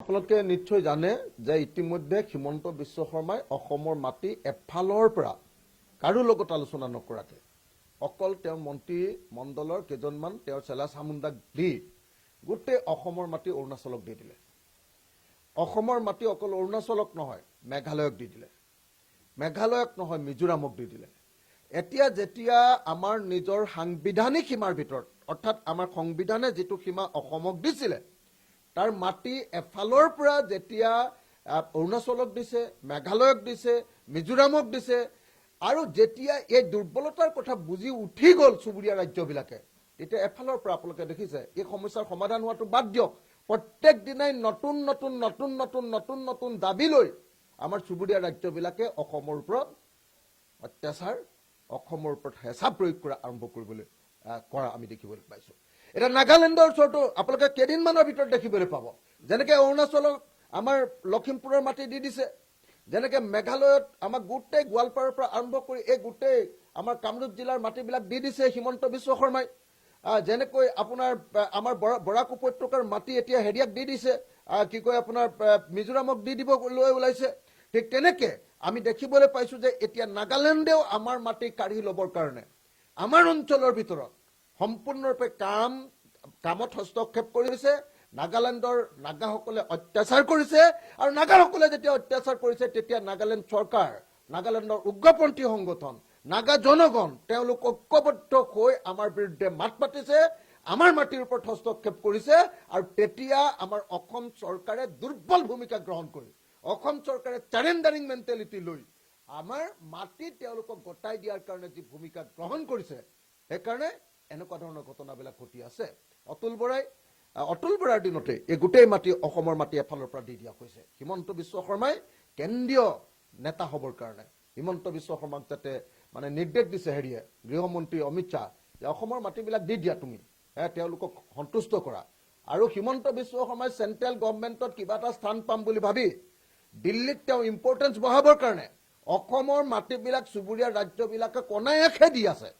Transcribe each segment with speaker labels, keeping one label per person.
Speaker 1: আপোনালোকে নিশ্চয় জানে যে ইতিমধ্যে হিমন্ত বিশ্ব শৰ্মাই অসমৰ মাটি এফালৰ পৰা কাৰো লগত আলোচনা নকৰাকে অকল তেওঁৰ মন্ত্ৰী মণ্ডলৰ কেইজনমান তেওঁৰ চেলা চামুণ্ডাক দি গোটেই অসমৰ মাটি অৰুণাচলক দি দিলে। অসমৰ মাটি অকল অৰুণাচলক নহয় মেঘালয়ক দি দিলে, মেঘালয়ক নহয় মিজোৰামক দি দিলে। এতিয়া যেতিয়া আমাৰ নিজৰ সাংবিধানিক সীমাৰ ভিতৰত অৰ্থাৎ আমাৰ সংবিধানে যিটো সীমা অসমক দিছিলে তাৰ মাটি এফালৰ পৰা যেতিয়া অৰুণাচলক দিছে, মেঘালয়ক দিছে, মিজোৰামক দিছে আৰু যেতিয়া এই দুৰ্বলতাৰ কথা বুজি উঠি গ'ল চুবুৰীয়া ৰাজ্যবিলাকে, তেতিয়া এফালৰ পৰা আপোনালোকে দেখিছে এই সমস্যাৰ সমাধান হোৱাটো বাদ দিয়ক, প্ৰত্যেক দিনাই নতুন নতুন নতুন নতুন নতুন নতুন দাবী লৈ আমাৰ চুবুৰীয়া ৰাজ্যবিলাকে অসমৰ ওপৰত অত্যাচাৰ, অসমৰ ওপৰত হেঁচা প্ৰয়োগ কৰা আৰম্ভ কৰিবলৈ কৰা আমি দেখিবলৈ পাইছোঁ। এতিয়া নাগালেণ্ডৰ ওচৰতো আপোনালোকে কেইদিনমানৰ ভিতৰত দেখিবলৈ পাব, যেনেকৈ অৰুণাচলক আমাৰ লখিমপুৰৰ মাটি দি দিছে, যেনেকৈ মেঘালয়ত আমাক গোটেই গোৱালপাৰাৰ পৰা আৰম্ভ কৰি এই গোটেই আমাৰ কামৰূপ জিলাৰ মাটিবিলাক দি দিছে হিমন্ত বিশ্ব শৰ্মাই, যেনেকৈ আপোনাৰ আমাৰ বৰাক উপত্যকাৰ মাটি এতিয়া হেৰিয়াক দি দিছে, কি কয় আপোনাৰ মিজোৰামক দি দিব লৈ ওলাইছে। ঠিক তেনেকৈ আমি দেখিবলৈ পাইছোঁ যে এতিয়া নাগালেণ্ডেও আমাৰ মাটি কাঢ়ি ল'বৰ কাৰণে আমাৰ অঞ্চলৰ ভিতৰত সম্পূৰ্ণৰূপে কামত হস্তক্ষেপ কৰিছে। নাগালেণ্ডৰ নাগাসকলে অত্যাচাৰ কৰিছে আৰু নাগাসকলে যেতিয়া অত্যাচাৰ কৰিছে তেতিয়া নাগালেণ্ড চৰকাৰ, নাগালেণ্ডৰ উগ্ৰপন্থী সংগঠন, নাগা জনগণ তেওঁলোক ঐক্যবদ্ধ হৈ আমাৰ বিৰুদ্ধে মাত মাতিছে, আমাৰ মাটিৰ ওপৰত হস্তক্ষেপ কৰিছে আৰু তেতিয়া আমাৰ অসম চৰকাৰে দুৰ্বল ভূমিকা গ্ৰহণ কৰি অসম চৰকাৰে চাৰেণ্ডাৰিং মেণ্টেলিটি লৈ আমাৰ মাটি তেওঁলোকক গতাই দিয়াৰ কাৰণে যি ভূমিকা গ্ৰহণ কৰিছে সেইকাৰণে এনেকুৱা ধৰণৰ ঘটনাবিলাক ঘটি আছে। অতুল বৰাৰ দিনতে এই গোটেই মাটি অসমৰ মাটি এফালৰ পৰা দি দিয়া হৈছে। হিমন্ত বিশ্ব শৰ্মাই কেন্দ্ৰীয় নেতা হ'বৰ কাৰণে হিমন্ত বিশ্ব শৰ্মাক যাতে মানে নিৰ্দেশ দিছে হেৰিয়ে গৃহমন্ত্ৰী অমিত শ্বাহ যে অসমৰ মাটিবিলাক দি দিয়া তুমি, তেওঁলোকক সন্তুষ্ট কৰা। আৰু হিমন্ত বিশ্ব শৰ্মাই চেণ্ট্ৰেল গভৰ্ণমেণ্টত কিবা এটা স্থান পাম বুলি ভাবি দিল্লীত তেওঁ ইম্পৰ্টেঞ্চ বঢ়াবৰ কাৰণে অসমৰ মাটিবিলাক চুবুৰীয়া ৰাজ্যবিলাকে কণায়াসে দি আছে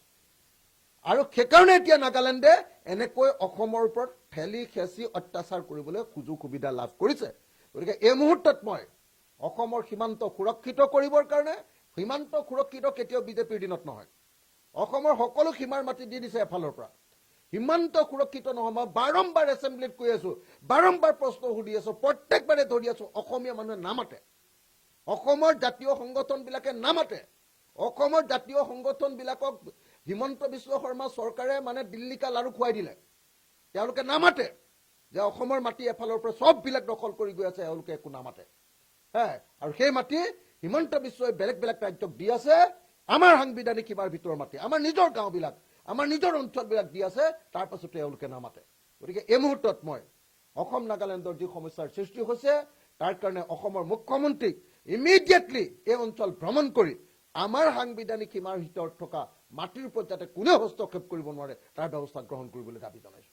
Speaker 1: আৰু সেইকাৰণে এতিয়া নাগালেণ্ডে এনেকৈ অসমৰ ওপৰত ঠেলি খেঁচি অত্যাচাৰ কৰিবলৈ সুযোগ সুবিধা লাভ কৰিছে। গতিকে এই মুহূৰ্তত মই অসমৰ সীমান্ত সুৰক্ষিত কৰিবৰ কাৰণে, সীমান্ত সুৰক্ষিত কেতিয়াও বিজেপিৰ দিনত নহয়, অসমৰ সকলো সীমাৰ মাটি দি দিছে এফালৰ পৰা, সীমান্ত সুৰক্ষিত নহয়। মই বাৰম্বাৰ এছেম্বলিত কৈ আছো, বাৰম্বাৰ প্ৰশ্ন সুধি আছো, প্ৰত্যেকবাৰে ধৰি আছো, অসমীয়া মানুহে নামাতে, অসমৰ জাতীয় সংগঠনবিলাকে নামাতে, অসমৰ জাতীয় সংগঠনবিলাকক হিমন্ত বিশ্ব শৰ্মা চৰকাৰে মানে দিল্লীকা লাৰু খুৱাই দিলে, তেওঁলোকে নামাতে যে অসমৰ মাটি এফালৰ পৰা চববিলাক দখল কৰি গৈ আছে, এওঁলোকে একো নামাতে। আৰু সেই মাটি হিমন্ত বিশ্বই বেলেগ বেলেগ ৰাজ্যক দি আছে, আমাৰ সাংবিধানিক সীমাৰ ভিতৰৰ মাটি আমাৰ নিজৰ গাঁওবিলাক আমাৰ নিজৰ অঞ্চলবিলাক দি আছে, তাৰ পাছতে এওঁলোকে নামাতে। গতিকে এই মুহূৰ্তত মই অসম নাগালেণ্ডৰ যি সমস্যাৰ সৃষ্টি হৈছে তাৰ কাৰণে অসমৰ মুখ্যমন্ত্ৰীক ইমিডিয়েটলি এই অঞ্চল ভ্ৰমণ কৰি আমাৰ সাংবিধানিক সীমাৰ ভিতৰত থকা মাটিৰ ওপৰত যাতে কোনেও হস্তক্ষেপ কৰিব নোৱাৰে তাৰ ব্যৱস্থা গ্ৰহণ কৰিবলৈ দাবী জনাইছো।